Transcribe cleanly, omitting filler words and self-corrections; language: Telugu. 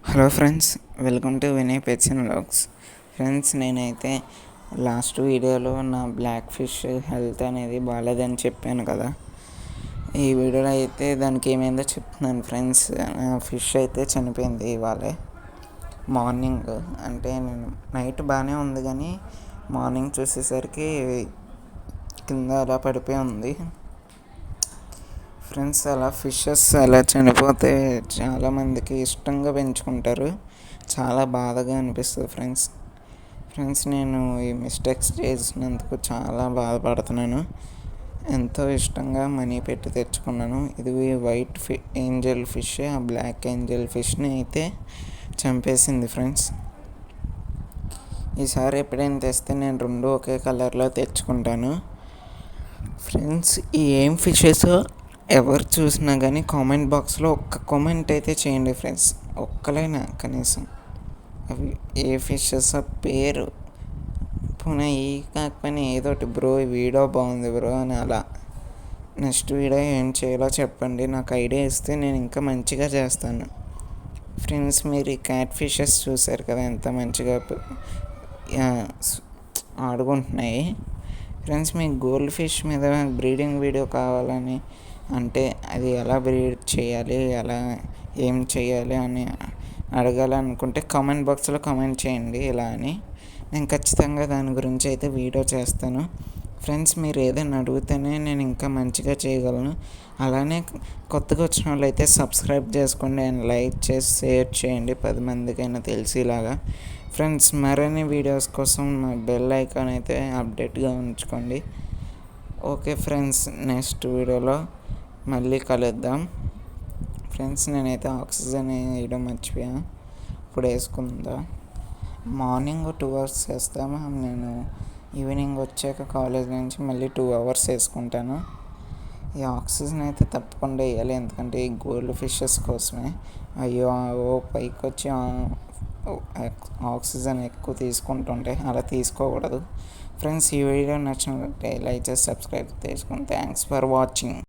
Hello friends, welcome to Vinay pets and vlogs. Friends, నేనైతే లాస్ట్ వీడియోలో నా బ్లాక్ ఫిష్ హెల్త్ అనేది బాగాలేదని చెప్పాను కదా. ఈ వీడియోలో అయితే దానికి ఏమైందో చెప్తున్నాను ఫ్రెండ్స్. ఫిష్ అయితే చనిపోయింది ఇవాళ మార్నింగ్. అంటే నేను నైట్ బాగానే ఉంది కానీ మార్నింగ్ చూసేసరికి కింద అలా పడిపోయి ఉంది ఫ్రెండ్స్. అలా ఫిషెస్ అలా చనిపోతే చాలామందికి ఇష్టంగా పెంచుకుంటారు, చాలా బాధగా అనిపిస్తుంది ఫ్రెండ్స్. నేను ఈ మిస్టేక్స్ చేసినందుకు చాలా బాధపడుతున్నాను. ఎంతో ఇష్టంగా మనీ పెట్టి తెచ్చుకున్నాను. ఇది వైట్ ఏంజల్ ఫిష్. ఆ బ్లాక్ ఏంజల్ ఫిష్ని అయితే చంపేసింది ఫ్రెండ్స్. ఈసారి ఎప్పుడైనా తెస్తే నేను రెండు ఒకే కలర్లో తెచ్చుకుంటాను ఫ్రెండ్స్. ఈ ఏం ఫిషెస్ ఎవరు చూసినా కానీ కామెంట్ బాక్స్లో ఒక్క కామెంట్ అయితే చేయండి ఫ్రెండ్స్, ఒక్కలైనా కనీసం. అవి ఏ ఫిషెస్ పేరు పోనీ ఈ కాకపోయినా ఏదోటి బ్రో, ఈ వీడియో బాగుంది బ్రో అని అలా. నెక్స్ట్ వీడియో ఏం చేయాలో చెప్పండి, నాకు ఐడియా ఇస్తే నేను ఇంకా మంచిగా చేస్తాను ఫ్రెండ్స్. మీరు ఈ క్యాట్ ఫిషెస్ చూసారు కదా, ఎంత మంచిగా ఆడుకుంటున్నాయి ఫ్రెండ్స్. మీకు గోల్డ్ ఫిష్ మీద బ్రీడింగ్ వీడియో కావాలని అంటే అది ఎలా బ్రీడ్ చేయాలి, ఎలా ఏం చేయాలి అని అడగాలనుకుంటే కామెంట్ బాక్స్లో కామెంట్ చేయండి ఇలా అని. నేను ఖచ్చితంగా దాని గురించి అయితే వీడియో చేస్తాను ఫ్రెండ్స్. మీరు ఏదైనా అడిగితేనే నేను ఇంకా మంచిగా చేయగలను. అలానే కొత్తగా వచ్చిన వాళ్ళు అయితే సబ్స్క్రైబ్ చేసుకోండి అండ్ లైక్ చేసి షేర్ చేయండి 10 మందికైనా తెలిసేలాగా ఫ్రెండ్స్. మరిన్ని వీడియోస్ కోసం నా బెల్ ఐకాన్ అయితే అప్డేట్గా ఉంచుకోండి. ఓకే ఫ్రెండ్స్, నెక్స్ట్ వీడియోలో మళ్ళీ కలుద్దాం ఫ్రెండ్స్. నేనైతే ఆక్సిజన్ వేయడం మర్చిపోయా, ఇప్పుడు వేసుకుందా. మార్నింగ్ 2 అవర్స్ వేస్తాము, నేను ఈవినింగ్ వచ్చాక కాలేజ్ నుంచి మళ్ళీ 2 అవర్స్ వేసుకుంటాను. ఈ ఆక్సిజన్ అయితే తప్పకుండా వేయాలి, ఎందుకంటే ఈ గోల్డ్ ఫిషెస్ కోసమే. అయ్యో పైకి వచ్చి ఆక్సిజన్ ఎక్కువ తీసుకుంటుంటే అలా తీసుకోకూడదు ఫ్రెండ్స్. ఈ వీడియో నచ్చినట్లయితే లైక్ చేసి సబ్స్క్రైబ్ చేసుకోండి. Thanks for watching.